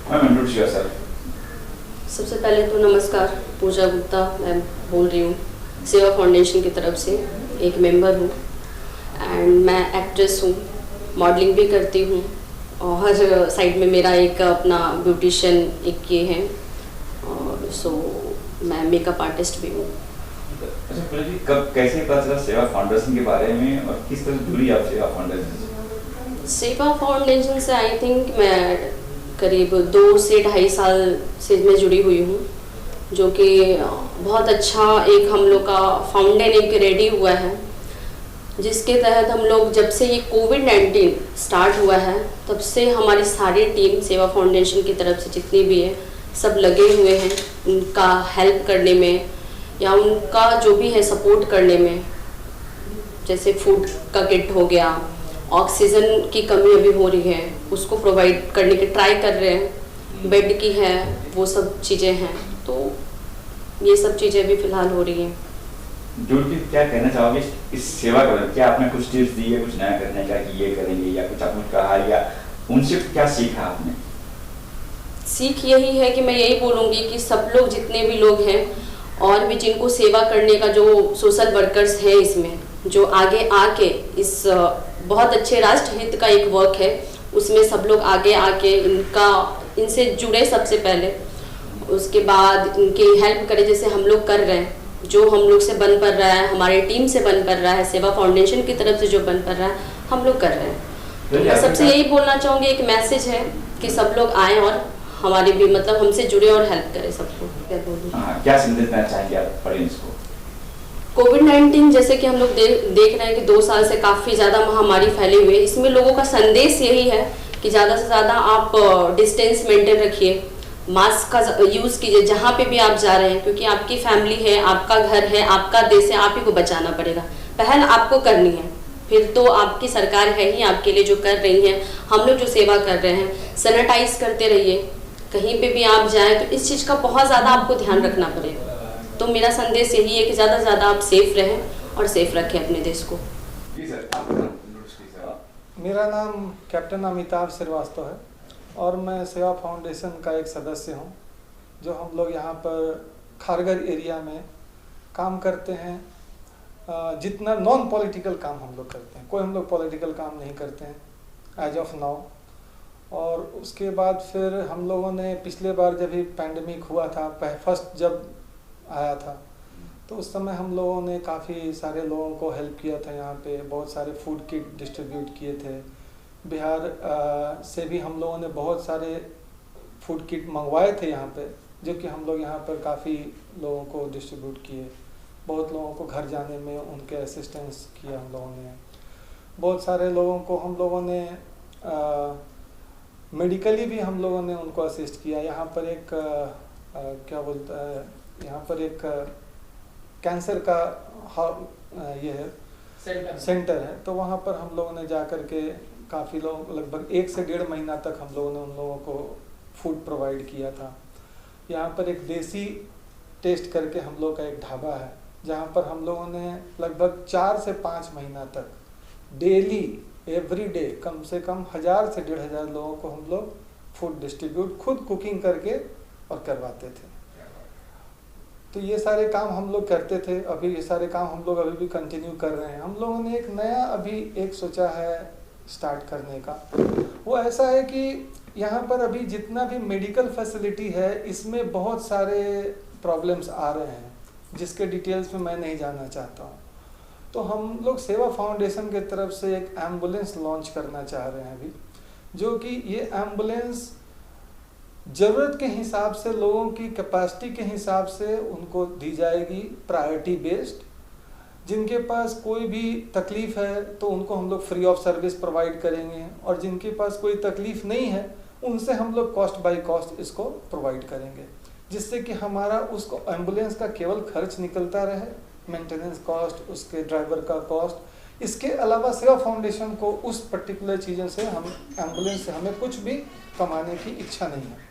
Ma'am introduce yourself. सबसे पहले तो नमस्कार, पूजा गुप्ता मैं बोल रही हूँ, सेवा फाउंडेशन की तरफ से एक मेंबर हूँ एंड मैं एक्ट्रेस हूँ, मॉडलिंग भी करती हूँ और हर साइड में मेरा एक अपना ब्यूटिशियन एक ये है और मैं मेकअप आर्टिस्ट भी हूँ। अच्छा पूजा जी, कब कैसे पता चला सेवा फाउंडेशन के बारे में और किस तरह जुड़ी आप सेवा फाउंडेशन से? सेवा फाउंडेशन से आई थिंक मैं करीब 2 से 2.5 साल से मैं जुड़ी हुई हूँ, जो कि बहुत अच्छा एक हम लोग का फाउंडेशन एक रेडी हुआ है, जिसके तहत हम लोग जब से ये कोविड-19 स्टार्ट हुआ है तब से हमारी सारी टीम सेवा फाउंडेशन की तरफ से जितनी भी है सब लगे हुए हैं उनका हेल्प करने में या उनका जो भी है सपोर्ट करने में। जैसे फूड का किट हो गया, ऑक्सीजन की कमी अभी हो रही है उसको प्रोवाइड करने के ट्राई कर रहे हैं, बेड की है वो सब चीज़ें हैं, तो ये सब चीज़ें अभी फ़िलहाल हो रही हैं। जुड़ के क्या कहना चाहोगे इस सेवा के बारे में? क्या आपने कुछ टिप्स दी है कुछ नया करने का कि ये करेंगे या कुछ आपने कहा या उनसे क्या सीखा आपने? सीख यही है कि मैं यही बोलूँगी कि सब लोग जितने भी लोग हैं और भी जिनको सेवा करने का जो सोशल वर्कर्स हैं इसमें जो आगे आके इस बहुत अच्छे राष्ट्र हित का एक वर्क है उसमें सब लोग आगे आके इनसे जुड़े सबसे पहले, उसके बाद इनकी हेल्प करें जैसे हम लोग कर रहे हैं, जो हम लोग से बन पड़ रहा है, हमारी टीम से बन पड़ रहा है, सेवा फाउंडेशन की तरफ से जो बन पड़ रहा है हम लोग कर रहे हैं। तो मैं सबसे यही बोलना चाहूँगी, एक मैसेज है कि सब लोग आएँ और हमारी भी मतलब हमसे जुड़े और हेल्प करें सबको। क्या बोलूँ, क्या संदेश देना चाहेंगे आप ऑडियंस को? कोविड-19 जैसे कि हम लोग देख रहे हैं कि 2 साल से काफ़ी ज़्यादा महामारी फैली हुई है, इसमें लोगों का संदेश यही है कि ज़्यादा से ज़्यादा आप डिस्टेंस मेंटेन रखिए, मास्क का यूज़ कीजिए जहाँ पे भी आप जा रहे हैं, क्योंकि आपकी फैमिली है, आपका घर है, आपका देश है, आप ही को बचाना पड़ेगा। पहल आपको करनी है, फिर तो आपकी सरकार है ही आपके लिए जो कर रही है, हम लोग जो सेवा कर रहे हैं। सैनिटाइज करते रहिए, कहीं पे भी आप जाएँ तो इस चीज़ का बहुत ज़्यादा आपको ध्यान रखना पड़ेगा। तो मेरा संदेश यही है कि ज़्यादा से ज़्यादा आप सेफ रहें और सेफ रखें अपने देश को। जी सर। मेरा नाम कैप्टन अमिताभ श्रीवास्तव है और मैं सेवा फाउंडेशन का एक सदस्य हूं, जो हम लोग यहाँ पर खारगर एरिया में काम करते हैं। जितना नॉन पॉलिटिकल काम हम लोग करते हैं, कोई हम लोग पॉलिटिकल काम नहीं करते हैं एज ऑफ नाउ। और उसके बाद फिर हम लोगों ने पिछले बार जब भी पैंडमिक हुआ था, फर्स्ट जब आया था, तो उस समय हम लोगों ने काफ़ी सारे लोगों को हेल्प किया था। यहाँ पे बहुत सारे फूड किट डिस्ट्रीब्यूट किए थे। बिहार से भी हम लोगों ने बहुत सारे फूड किट मंगवाए थे यहाँ पे, जो कि हम लोग यहाँ पर काफ़ी लोगों को डिस्ट्रीब्यूट किए। बहुत लोगों को घर जाने में उनके असिस्टेंस किया हम लोगों ने। बहुत सारे लोगों को हम लोगों ने मेडिकली भी हम लोगों ने उनको असिस्ट किया। यहाँ पर एक क्या बोलता है, यहाँ पर एक कैंसर का ये है सेंटर है, तो वहाँ पर हम लोगों ने जा कर के काफ़ी लोग लगभग 1 से 1.5 महीना तक हम लोगों ने उन लोगों को फूड प्रोवाइड किया था। यहाँ पर एक देसी टेस्ट करके हम लोग का एक ढाबा है, जहाँ पर हम लोगों ने लगभग 4 से 5 महीना तक डेली एवरी डे कम से कम 1000 से 1500 लोगों को हम लोग फूड डिस्ट्रीब्यूट खुद कुकिंग करके और करवाते थे। तो ये सारे काम हम लोग करते थे। अभी ये सारे काम हम लोग अभी भी कंटिन्यू कर रहे हैं। हम लोगों ने एक नया अभी एक सोचा है स्टार्ट करने का। वो ऐसा है कि यहाँ पर अभी जितना भी मेडिकल फैसिलिटी है, इसमें बहुत सारे प्रॉब्लम्स आ रहे हैं, जिसके डिटेल्स में मैं नहीं जानना चाहता हूँ। तो हम लोग सेवा फाउंडेशन की तरफ से एक एम्बुलेंस लॉन्च करना चाह रहे हैं अभी, जो कि ये एम्बुलेंस ज़रूरत के हिसाब से, लोगों की कैपेसिटी के हिसाब से उनको दी जाएगी, प्रायोरिटी बेस्ड। जिनके पास कोई भी तकलीफ़ है तो उनको हम लोग फ्री ऑफ सर्विस प्रोवाइड करेंगे, और जिनके पास कोई तकलीफ़ नहीं है उनसे हम लोग कॉस्ट बाय कॉस्ट इसको प्रोवाइड करेंगे, जिससे कि हमारा उसको एम्बुलेंस का केवल खर्च निकलता रहे, मेंटेनेंस कॉस्ट, उसके ड्राइवर का कॉस्ट। इसके अलावा सेवा फाउंडेशन को उस पर्टिकुलर चीज़ों से, हम एम्बुलेंस से हमें कुछ भी कमाने की इच्छा नहीं है।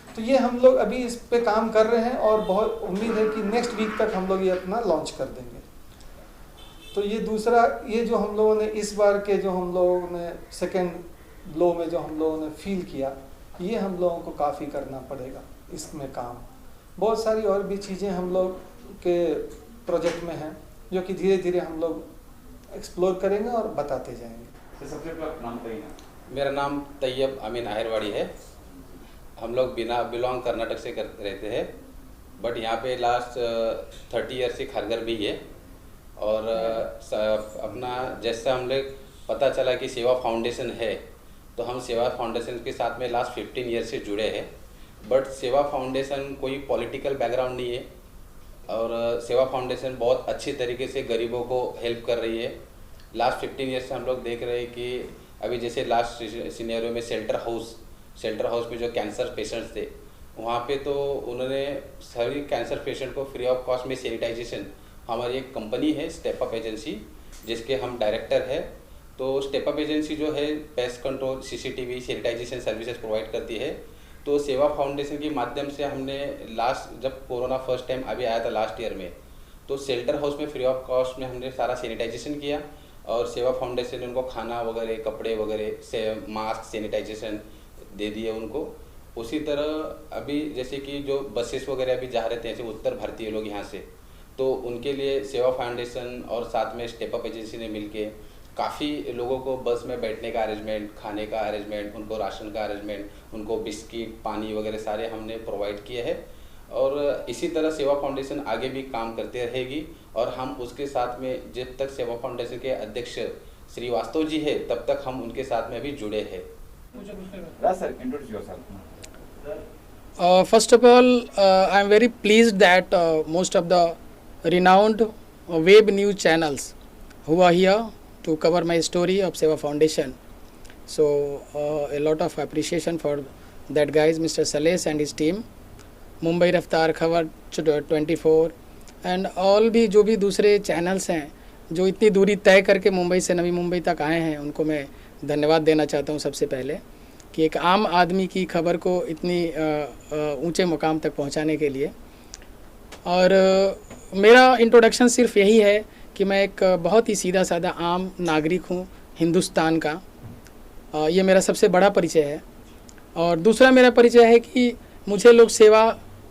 तो ये हम लोग अभी इस पे काम कर रहे हैं और बहुत उम्मीद है कि नेक्स्ट वीक तक हम लोग ये अपना लॉन्च कर देंगे। तो ये दूसरा, ये जो हम लोगों ने इस बार के जो हम लोगों ने सेकेंड लो में जो हम लोगों ने फील किया ये हम लोगों को काफ़ी करना पड़ेगा इसमें काम। बहुत सारी और भी चीज़ें हम लोग के प्रोजेक्ट में हैं जो कि धीरे धीरे हम लोग एक्सप्लोर करेंगे और बताते जाएंगे। तो सबसे पहले नाम बताइए ना। मेरा नाम तैयब अमीन आहरवाड़ी है। हम लोग बिलोंग कर्नाटक से रहते हैं, बट यहाँ पे लास्ट 30 ईयर से घर भी है। और अपना जैसा हम लोग पता चला कि सेवा फाउंडेशन है, तो हम सेवा फाउंडेशन के साथ में लास्ट 15 ईयर से जुड़े हैं। बट सेवा फाउंडेशन कोई पॉलिटिकल बैकग्राउंड नहीं है, और सेवा फाउंडेशन बहुत अच्छी तरीके से गरीबों को हेल्प कर रही है। लास्ट 15 ईयर से हम लोग देख रहे हैं कि अभी जैसे लास्ट सिनेरियो में सेंटर हाउस में जो कैंसर पेशेंट्स थे, वहाँ पे तो उन्होंने सभी कैंसर पेशेंट को फ्री ऑफ कॉस्ट में सैनिटाइजेशन, हमारी एक कंपनी है स्टेप अप एजेंसी जिसके हम डायरेक्टर है। तो स्टेप अप एजेंसी जो है pest control, CCTV, sanitization services provide करती है। तो सेवा फाउंडेशन के माध्यम से हमने लास्ट जब कोरोना फर्स्ट टाइम अभी आया था लास्ट ईयर में, तो शेल्टर हाउस में फ्री ऑफ कॉस्ट में हमने सारा सैनिटाइजेशन किया, और सेवा फाउंडेशन ने उनको खाना वगैरह, कपड़े वगैरह से मास्क, सैनिटाइजेशन दे दिए उनको। उसी तरह अभी जैसे कि जो बसेस वगैरह अभी जा रहे थे ऐसे उत्तर भारतीय लोग यहाँ से, तो उनके लिए सेवा फाउंडेशन और साथ में स्टेप अप एजेंसी ने मिलके काफ़ी लोगों को बस में बैठने का अरेंजमेंट, खाने का अरेंजमेंट, उनको राशन का अरेंजमेंट, उनको बिस्किट, पानी वगैरह सारे हमने प्रोवाइड किए हैं। और इसी तरह सेवा फाउंडेशन आगे भी काम करते रहेगी, और हम उसके साथ में जब तक सेवा फाउंडेशन के अध्यक्ष श्रीवास्तव जी है तब तक हम उनके साथ में भी जुड़े हैं। Sir, introduce yourself. First of all, I am very pleased that most of the renowned web news channels who are here to cover my story of Seva Foundation. So a lot of appreciation for that guys, Mr. Sales and his team, Mumbai Raftar, Khabar 24 and all भी जो भी दूसरे channels हैं जो इतनी दूरी तय करके मुंबई से नवी मुंबई तक आए हैं, उनको मैं धन्यवाद देना चाहता हूँ सबसे पहले कि एक आम आदमी की खबर को इतनी ऊंचे मुकाम तक पहुंचाने के लिए। और मेरा इंट्रोडक्शन सिर्फ यही है कि मैं एक बहुत ही सीधा साधा आम नागरिक हूं हिंदुस्तान का। ये मेरा सबसे बड़ा परिचय है। और दूसरा मेरा परिचय है कि मुझे लोग सेवा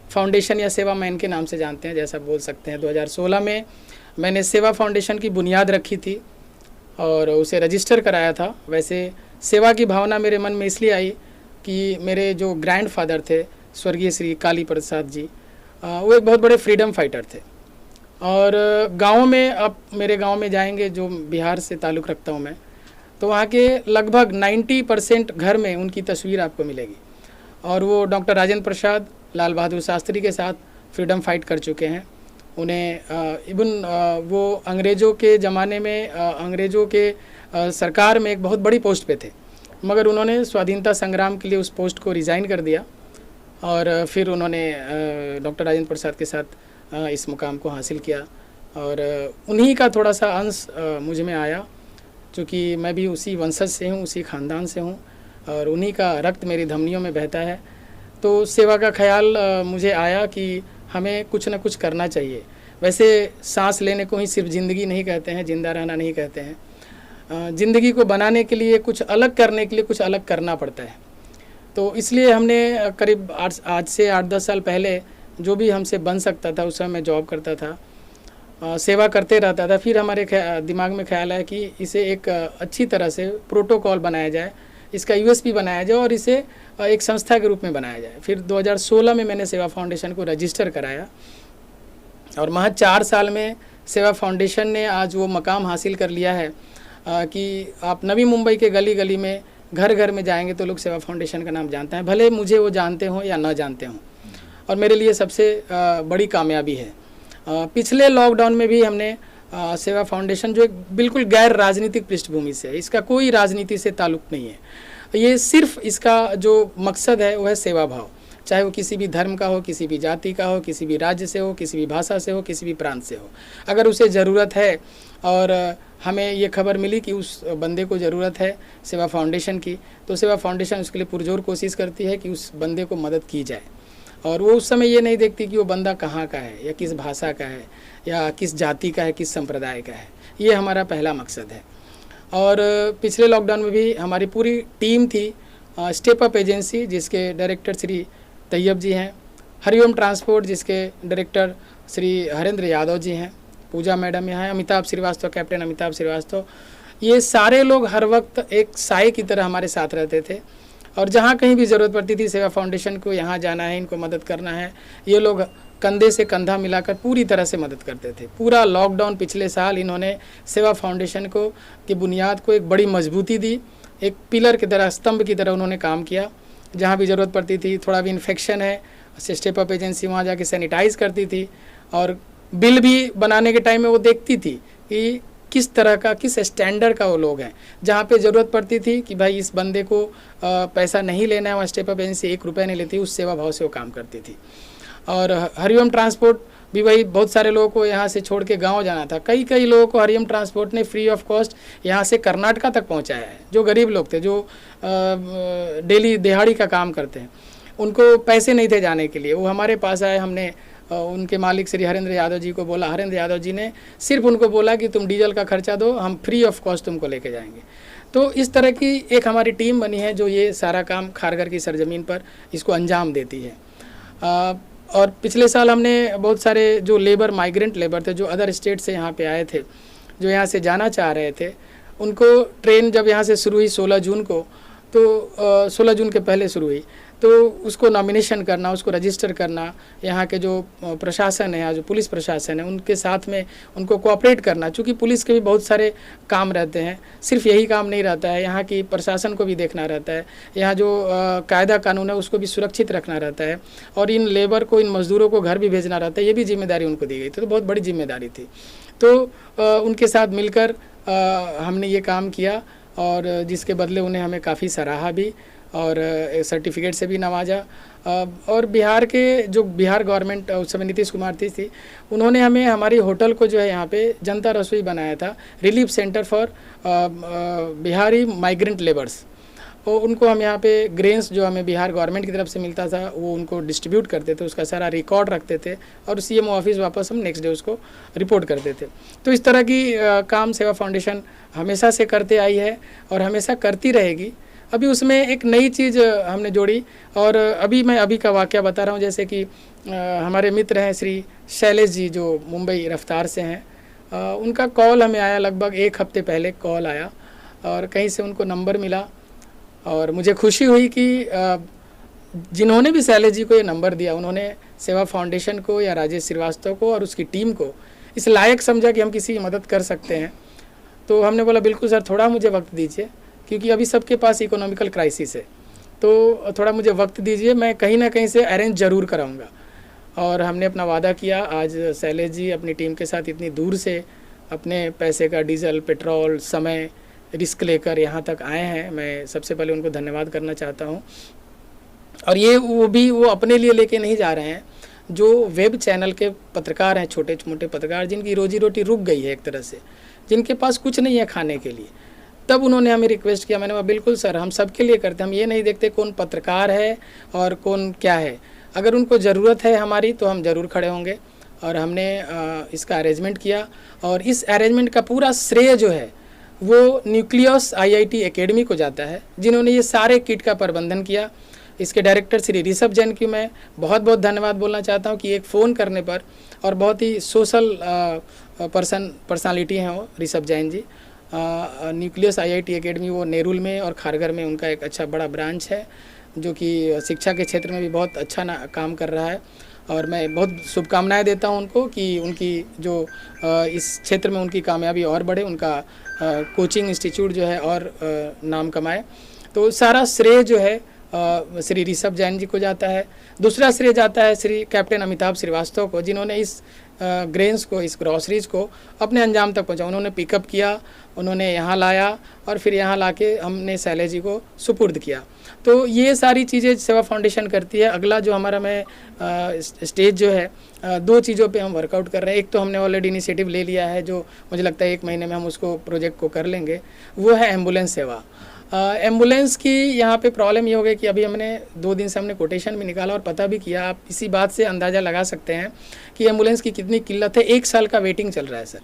फाउंडेशन या सेवा मैन के नाम से जानते हैं, जैसा बोल सकते हैं। 2016 में मैंने सेवा फाउंडेशन की बुनियाद रखी थी और उसे रजिस्टर कराया था। वैसे सेवा की भावना मेरे मन में इसलिए आई कि मेरे जो ग्रैंडफादर थे स्वर्गीय श्री काली प्रसाद जी, वो एक बहुत बड़े फ्रीडम फाइटर थे। और गाँव में, अब मेरे गाँव में जाएंगे जो बिहार से ताल्लुक़ रखता हूँ मैं, तो वहाँ के लगभग 90% घर में उनकी तस्वीर आपको मिलेगी। और वो डॉक्टर राजेंद्र प्रसाद, लाल बहादुर शास्त्री के साथ फ्रीडम फाइट कर चुके हैं। उन्हें इवन वो अंग्रेज़ों के ज़माने में अंग्रेज़ों के सरकार में एक बहुत बड़ी पोस्ट पे थे, मगर उन्होंने स्वाधीनता संग्राम के लिए उस पोस्ट को रिज़ाइन कर दिया और फिर उन्होंने डॉक्टर राजेंद्र प्रसाद के साथ इस मुकाम को हासिल किया। और उन्हीं का थोड़ा सा अंश मुझ में आया, क्योंकि मैं भी उसी वंशज से हूँ, उसी ख़ानदान से हूँ और उन्हीं का रक्त मेरी धमनियों में बहता है। तो सेवा का ख्याल मुझे आया कि हमें कुछ न कुछ करना चाहिए। वैसे सांस लेने को ही सिर्फ ज़िंदगी नहीं कहते हैं, जिंदा रहना नहीं कहते हैं। ज़िंदगी को बनाने के लिए, कुछ अलग करने के लिए कुछ अलग करना पड़ता है। तो इसलिए हमने करीब आज से 8-10 साल पहले जो भी हमसे बन सकता था, उस समय मैं जॉब करता था, सेवा करते रहता था। फिर हमारे दिमाग में ख्याल आया कि इसे एक अच्छी तरह से प्रोटोकॉल बनाया जाए, इसका USP बनाया जाए और इसे एक संस्था के रूप में बनाया जाए। फिर 2016 में मैंने सेवा फाउंडेशन को रजिस्टर कराया और महज 4 साल में सेवा फाउंडेशन ने आज वो मकाम हासिल कर लिया है कि आप नवी मुंबई के गली गली में, घर घर में जाएंगे तो लोग सेवा फाउंडेशन का नाम जानते हैं, भले मुझे वो जानते हों या न जानते हों। और मेरे लिए सबसे बड़ी कामयाबी है। पिछले लॉकडाउन में भी हमने सेवा फाउंडेशन, जो एक बिल्कुल गैर राजनीतिक पृष्ठभूमि से है, इसका कोई राजनीति से ताल्लुक़ नहीं है, ये सिर्फ इसका जो मकसद है वो है सेवा भाव। चाहे वो किसी भी धर्म का हो, किसी भी जाति का हो, किसी भी राज्य से हो, किसी भी भाषा से हो, किसी भी प्रांत से हो, अगर उसे ज़रूरत है और हमें ये खबर मिली कि उस बंदे को ज़रूरत है सेवा फाउंडेशन की, तो सेवा फाउंडेशन उसके लिए पुरजोर कोशिश करती है कि उस बंदे को मदद की जाए। और वो उस समय ये नहीं देखती कि वो बंदा कहाँ का है या किस भाषा का है या किस जाति का है, किस संप्रदाय का है। ये हमारा पहला मकसद है। और पिछले लॉकडाउन में भी हमारी पूरी टीम थी स्टेप अप एजेंसी जिसके डायरेक्टर श्री तैयब जी हैं, हरिओम ट्रांसपोर्ट जिसके डायरेक्टर श्री हरेंद्र यादव जी हैं, पूजा मैडम यहाँ हैं, अमिताभ श्रीवास्तव, कैप्टन अमिताभ श्रीवास्तव, ये सारे लोग हर वक्त एक साए की तरह हमारे साथ रहते थे और जहाँ कहीं भी ज़रूरत पड़ती थी सेवा फाउंडेशन को यहाँ जाना है, इनको मदद करना है, ये लोग कंधे से कंधा मिलाकर पूरी तरह से मदद करते थे। पूरा लॉकडाउन पिछले साल इन्होंने सेवा फाउंडेशन को की बुनियाद को एक बड़ी मजबूती दी, एक पिलर की तरह, स्तंभ की तरह उन्होंने काम किया। जहाँ भी ज़रूरत पड़ती थी, थोड़ा भी इन्फेक्शन है, स्टेप अप एजेंसी वहाँ जाके सैनिटाइज़ करती थी और बिल भी बनाने के टाइम में वो देखती थी कि किस तरह का, किस स्टैंडर्ड का वो लोग हैं। जहाँ पे ज़रूरत पड़ती थी कि भाई इस बंदे को पैसा नहीं लेना है, वहाँ स्टेप अप एजेंसी 1 रुपया नहीं लेती, उस सेवा भाव से वो काम करती थी। और हरिओम ट्रांसपोर्ट भी वही, बहुत सारे लोगों को यहाँ से छोड़ के गाँव जाना था, कई लोगों को हरिओम ट्रांसपोर्ट ने फ्री ऑफ कॉस्ट यहाँ से कर्नाटका तक पहुँचाया है। जो गरीब लोग थे, जो डेली दिहाड़ी का काम करते हैं, उनको पैसे नहीं थे जाने के लिए, वो हमारे पास आए। हमने उनके मालिक श्री हरेंद्र यादव जी को बोला, हरेंद्र यादव जी ने सिर्फ उनको बोला कि तुम डीजल का खर्चा दो, हम फ्री ऑफ कॉस्ट तुमको लेके जाएंगे। तो इस तरह की एक हमारी टीम बनी है जो ये सारा काम खारघर की सरजमीन पर इसको अंजाम देती है। और पिछले साल हमने बहुत सारे जो लेबर, माइग्रेंट लेबर थे, जो अदर स्टेट से यहाँ पे आए थे, जो यहाँ से जाना चाह रहे थे, उनको ट्रेन जब यहाँ से शुरू हुई 16 जून को, तो 16 जून के पहले शुरू हुई, तो उसको नॉमिनेशन करना, उसको रजिस्टर करना, यहाँ के जो प्रशासन है, जो पुलिस प्रशासन है, उनके साथ में उनको कोऑपरेट करना। चूँकि पुलिस के भी बहुत सारे काम रहते हैं, सिर्फ यही काम नहीं रहता है, यहाँ की प्रशासन को भी देखना रहता है, यहाँ जो कायदा कानून है उसको भी सुरक्षित रखना रहता है, और इन लेबर को, इन मज़दूरों को घर भी भेजना रहता है। ये भी जिम्मेदारी उनको दी गई थी, तो बहुत बड़ी जिम्मेदारी थी। तो उनके साथ मिलकर हमने ये काम किया और जिसके बदले उन्हें हमें काफ़ी सराहा भी और सर्टिफिकेट से भी नवाजा। और बिहार के जो बिहार गवर्नमेंट उस समय नीतीश कुमार थी, उन्होंने हमें हमारी होटल को जो है यहाँ पे जनता रसोई बनाया था, relief centre for Bihari migrant labours. और उनको हम यहाँ पे ग्रेन्स जो हमें बिहार गवर्नमेंट की तरफ से मिलता था वो उनको डिस्ट्रीब्यूट करते थे, उसका सारा रिकॉर्ड रखते थे और सीएमओ ऑफिस वापस हम नेक्स्ट डे उसको रिपोर्ट करते थे। तो इस तरह की काम सेवा फाउंडेशन हमेशा से करते आई है और हमेशा करती रहेगी। अभी उसमें एक नई चीज़ हमने जोड़ी और मैं अभी का वाक़या बता रहा हूँ। जैसे कि हमारे मित्र हैं श्री शैलेश जी, जो मुंबई रफ्तार से हैं, उनका कॉल हमें आया, लगभग 1 हफ्ते पहले कॉल आया और कहीं से उनको नंबर मिला और मुझे खुशी हुई कि जिन्होंने भी शैलेश जी को ये नंबर दिया, उन्होंने सेवा फाउंडेशन को या राजेश श्रीवास्तव को और उसकी टीम को इस लायक समझा कि हम किसी की मदद कर सकते हैं। तो हमने बोला बिल्कुल सर, थोड़ा मुझे वक्त दीजिए, क्योंकि अभी सबके पास इकोनॉमिकल क्राइसिस है, तो थोड़ा मुझे वक्त दीजिए, मैं कहीं ना कहीं से अरेंज ज़रूर कराऊंगा। और हमने अपना वादा किया। आज शैलेश जी अपनी टीम के साथ इतनी दूर से अपने पैसे का डीजल, पेट्रोल, समय, रिस्क लेकर यहाँ तक आए हैं। मैं सबसे पहले उनको धन्यवाद करना चाहता हूँ। और ये वो अपने लिए लेके नहीं जा रहे हैं, जो वेब चैनल के पत्रकार हैं, छोटे मोटे पत्रकार, जिनकी रोजी रोटी रुक गई है एक तरह से, जिनके पास कुछ नहीं है खाने के लिए, तब उन्होंने हमें रिक्वेस्ट किया। मैंने कहा बिल्कुल सर, हम सबके लिए करते हैं, हम ये नहीं देखते कौन पत्रकार है और कौन क्या है। अगर उनको ज़रूरत है हमारी तो हम ज़रूर खड़े होंगे। और हमने इसका अरेंजमेंट किया और इस अरेंजमेंट का पूरा श्रेय जो है वो न्यूक्लियस IIT एकेडमी को जाता है, जिन्होंने ये सारे किट का प्रबंधन किया। इसके डायरेक्टर श्री ऋषभ जैन की मैं बहुत बहुत धन्यवाद बोलना चाहता हूँ कि एक फ़ोन करने पर, और बहुत ही सोशल पर्सनालिटी हैं वो Rishabh Jain ji. Nucleus IIT academy वो नेरुल में और खारघर में उनका एक अच्छा बड़ा ब्रांच है, जो कि शिक्षा के क्षेत्र में भी बहुत अच्छा काम कर रहा है। और मैं बहुत शुभकामनाएं देता हूं उनको कि उनकी जो इस क्षेत्र में उनकी कामयाबी और बढ़े, उनका कोचिंग इंस्टीट्यूट जो है और नाम कमाए। तो सारा श्रेय जो है श्री ऋषभ जैन जी को जाता है। दूसरा श्रेय जाता है श्री कैप्टन अमिताभ श्रीवास्तव को, जिन्होंने इस ग्रेन्स को, इस ग्रॉसरीज को अपने अंजाम तक पहुंचा। उन्होंने पिकअप किया, उन्होंने यहाँ लाया और फिर यहाँ लाके हमने शैलेश जी को सुपुर्द किया। तो ये सारी चीज़ें सेवा फाउंडेशन करती है। अगला जो हमारा स्टेज जो है, 2 चीज़ों पे हम वर्कआउट कर रहे हैं। एक तो हमने ऑलरेडी इनिशिएटिव ले लिया है, जो मुझे लगता है 1 महीने में हम उसको प्रोजेक्ट को कर लेंगे, वो है एम्बुलेंस सेवा। एम्बुलेंस की यहाँ पे प्रॉब्लम ये हो गई कि अभी हमने 2 दिन से हमने कोटेशन भी निकाला और पता भी किया। आप इसी बात से अंदाज़ा लगा सकते हैं कि एम्बुलेंस की कितनी किल्लत है। 1 साल का वेटिंग चल रहा है sir,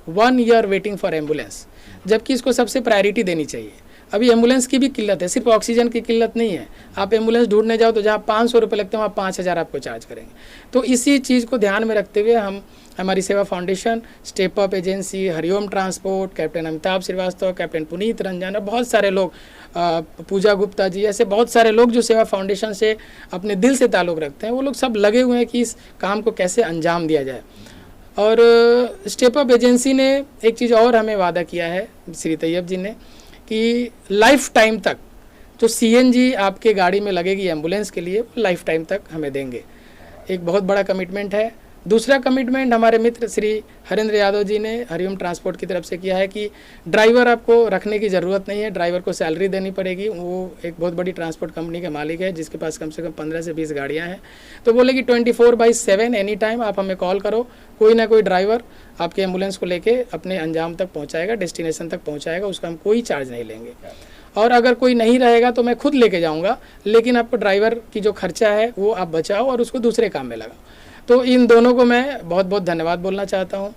1 year waiting for ambulance, जबकि इसको सबसे प्रायोरिटी देनी चाहिए। अभी एम्बुलेंस की भी किल्लत है, सिर्फ ऑक्सीजन की किल्लत नहीं है। आप एम्बुलेंस ढूंढने जाओ तो जहाँ 500 रुपये लगते हैं वहाँ 5000 आपको चार्ज करेंगे। तो इसी चीज़ को ध्यान में रखते हुए हम हमारी Seva foundation, step up agency, Hariom transport, captain Amitabh Srivastava, captain Puneet Ranjan और बहुत सारे लोग, पूजा गुप्ता जी, ऐसे बहुत सारे लोग जो सेवा फाउंडेशन से अपने दिल से ताल्लुक़ रखते हैं, वो लोग सब लगे हुए हैं कि इस काम को कैसे अंजाम दिया जाए। और स्टेप अप एजेंसी ने एक चीज़ और हमें वादा किया है श्री तैयब जी ने कि लाइफ टाइम तक जो CNG आपके गाड़ी में लगेगी एम्बुलेंस के लिए, वो लाइफ टाइम तक हमें देंगे। एक बहुत बड़ा कमिटमेंट है। दूसरा कमिटमेंट हमारे मित्र श्री हरेंद्र यादव जी ने हरिओम ट्रांसपोर्ट की तरफ से किया है कि ड्राइवर आपको रखने की ज़रूरत नहीं है, ड्राइवर को सैलरी देनी पड़ेगी। वो एक बहुत बड़ी ट्रांसपोर्ट कंपनी के मालिक है जिसके पास कम से कम 15 से 20 गाड़ियां हैं। तो बोले कि 24/7 एनी टाइम आप हमें कॉल करो, कोई ना कोई ड्राइवर आपके एम्बुलेंस को लेके अपने अंजाम तक पहुँचाएगा, डेस्टिनेशन तक पहुँचाएगा, उसका हम कोई चार्ज नहीं लेंगे। और अगर कोई नहीं रहेगा तो मैं खुद लेके जाऊँगा, लेकिन आपको ड्राइवर की जो खर्चा है वो आप बचाओ और उसको दूसरे काम में लगाओ। तो इन दोनों को मैं बहुत बहुत धन्यवाद बोलना चाहता हूँ।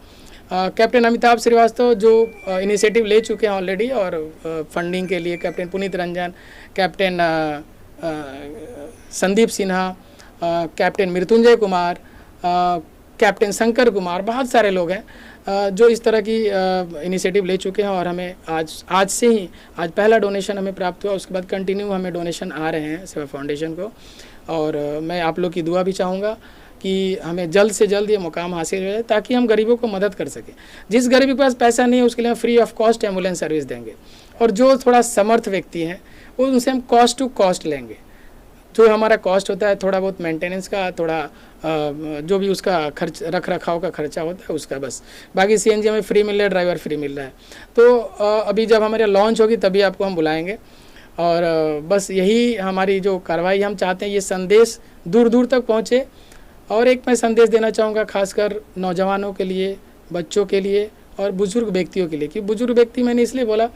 कैप्टन अमिताभ श्रीवास्तव जो इनिशिएटिव ले चुके हैं ऑलरेडी, और फंडिंग के लिए captain Puneet Ranjan, captain Sandeep Sinha, captain Mrityunjay Kumar, captain Shankar Kumar, बहुत सारे लोग हैं जो इस तरह की इनिशिएटिव ले चुके हैं। और हमें आज से ही आज पहला डोनेशन हमें प्राप्त हुआ, उसके बाद कंटिन्यू हमें डोनेशन आ रहे हैं सेवा फाउंडेशन को। और मैं आप लोग की दुआ भी चाहूँगा कि हमें जल्द से जल्द ये मुकाम हासिल हो जाए ताकि हम गरीबों को मदद कर सकें। जिस गरीब के पास पैसा नहीं है उसके लिए हम free of cost ambulance service देंगे, और जो थोड़ा समर्थ व्यक्ति हैं वो उनसे हम कॉस्ट टू कॉस्ट लेंगे। जो हमारा कॉस्ट होता है थोड़ा बहुत मेंटेनेंस का, थोड़ा जो भी उसका खर्च रख रखाव का खर्चा होता है उसका, बस बाकी CNG हमें फ्री मिल रहा है, ड्राइवर फ्री मिल रहा है। तो अभी जब हमारे लॉन्च होगी तभी आपको हम बुलाएंगे। और बस यही हमारी जो कार्रवाई हम चाहते हैं, ये संदेश दूर दूर तक पहुँचे। और एक मैं संदेश देना चाहूँगा खासकर नौजवानों के लिए, बच्चों के लिए और बुज़ुर्ग व्यक्तियों के लिए। कि बुज़ुर्ग व्यक्ति मैंने इसलिए बोला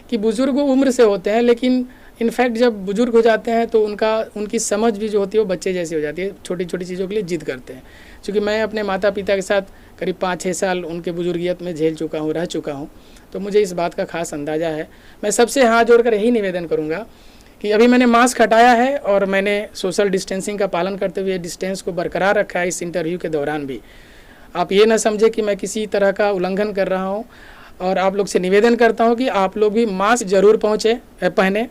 कि बुज़ुर्ग उम्र से होते हैं, लेकिन इनफैक्ट जब बुज़ुर्ग हो जाते हैं तो उनकी समझ भी जो होती है वो बच्चे जैसी हो जाती है, छोटी छोटी चीज़ों के लिए जिद करते हैं। क्योंकि मैं अपने माता पिता के साथ करीब 5-6 साल उनके बुजुर्गियत में झेल चुका हूँ, रह चुका हूँ, तो मुझे इस बात का खास अंदाज़ा है। मैं सबसे हाथ जोड़कर यही निवेदन करूँगा कि अभी मैंने मास्क हटाया है और मैंने सोशल डिस्टेंसिंग का पालन करते हुए डिस्टेंस को बरकरार रखा है इस इंटरव्यू के दौरान भी। आप ये ना समझे कि मैं किसी तरह का उल्लंघन कर रहा हूँ। और आप लोग से निवेदन करता हूँ कि आप लोग भी मास्क ज़रूर पहने।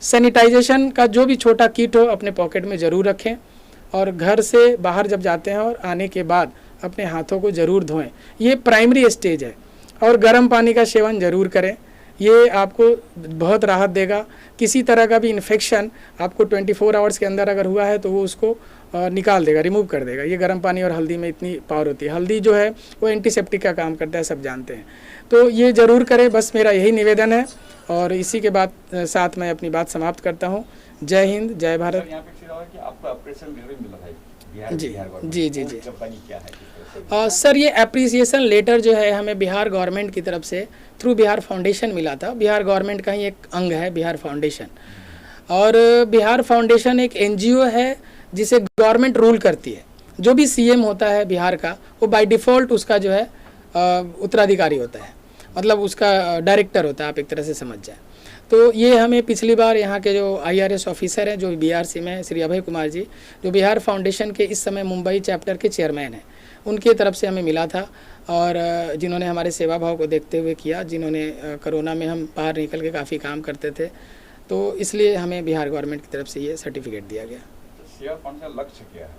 सैनिटाइजेशन का जो भी छोटा किट हो अपने पॉकेट में ज़रूर रखें, और घर से बाहर जब जाते हैं और आने के बाद अपने हाथों को ज़रूर धोएं। ये प्राइमरी स्टेज है। और गर्म पानी का सेवन ज़रूर करें, ये आपको बहुत राहत देगा। किसी तरह का भी इन्फेक्शन आपको 24 आवर्स के अंदर अगर हुआ है तो वो उसको निकाल देगा, रिमूव कर देगा। ये गर्म पानी और हल्दी में इतनी पावर होती है। हल्दी जो है वो एंटीसेप्टिक का काम करता है, सब जानते हैं। तो ये ज़रूर करें, बस मेरा यही निवेदन है। और इसी के बाद साथ मैं अपनी बात समाप्त करता हूँ। जय हिंद, जय भारत। यहाँ पे कि आपको ऑपरेशन लेटर मिला है बिहार जी गवर्नमेंट जी जी जी कंपनी क्या है? सर, ये अप्रिसिएशन लेटर जो है हमें बिहार गवर्नमेंट की तरफ से थ्रू बिहार फाउंडेशन मिला था। बिहार गवर्नमेंट का ही एक अंग है बिहार फाउंडेशन। और बिहार फाउंडेशन एक NGO है जिसे गवर्नमेंट रूल करती है। जो भी CM होता है बिहार का, वो बाय डिफ़ॉल्ट उसका जो है उत्तराधिकारी होता है, मतलब उसका डायरेक्टर होता है, आप एक तरह से समझ जाए। तो ये हमें पिछली बार यहाँ के जो IRS ऑफिसर हैं जो BRC में श्री अभय कुमार जी, जो बिहार फाउंडेशन के इस समय मुंबई चैप्टर के चेयरमैन हैं, उनकी तरफ से हमें मिला था। और जिन्होंने हमारे सेवा भाव को देखते हुए किया, जिन्होंने कोरोना में हम बाहर निकल के काफ़ी काम करते थे, तो इसलिए हमें बिहार गवर्नमेंट की तरफ से ये सर्टिफिकेट दिया गया। सेवा फाउंडेशन लक्ष्य क्या है?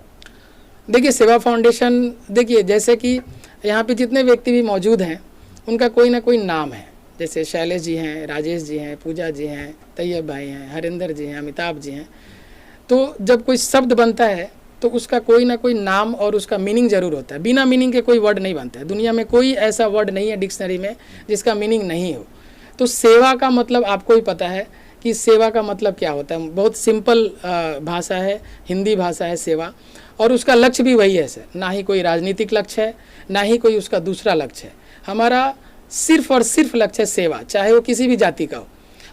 देखिए, सेवा फाउंडेशन, देखिए जैसे कि यहाँ पे जितने व्यक्ति भी मौजूद हैं उनका कोई ना कोई नाम है। जैसे शैलेश जी हैं, राजेश जी हैं, पूजा जी हैं, तैयब भाई हैं, हरिंदर जी हैं, अमिताभ जी हैं। तो जब कोई शब्द बनता है तो उसका कोई ना कोई नाम और उसका मीनिंग ज़रूर होता है। बिना मीनिंग के कोई वर्ड नहीं बनता है। दुनिया में कोई ऐसा वर्ड नहीं है डिक्शनरी में जिसका मीनिंग नहीं हो। तो सेवा का मतलब आपको ही पता है कि सेवा का मतलब क्या होता है। बहुत सिंपल भाषा है, हिंदी भाषा है सेवा, और उसका लक्ष्य भी वही है सर। ना ही कोई राजनीतिक लक्ष्य है, ना ही कोई उसका दूसरा लक्ष्य है। हमारा सिर्फ और सिर्फ लक्ष्य है सेवा, चाहे वो किसी भी जाति का हो।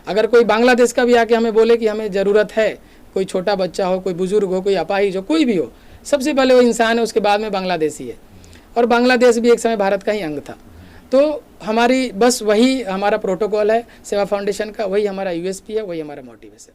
अगर कोई बांग्लादेश का भी आके हमें बोले कि हमें ज़रूरत है, कोई छोटा बच्चा हो, कोई बुजुर्ग हो, कोई अपाहिज हो, कोई भी हो, सबसे पहले वो इंसान है, उसके बाद में बांग्लादेशी है। और बांग्लादेश भी एक समय भारत का ही अंग था। तो हमारी बस वही हमारा प्रोटोकॉल है सेवा फाउंडेशन का, वही हमारा यूएसपी है, वही हमारा मोटिव है सर।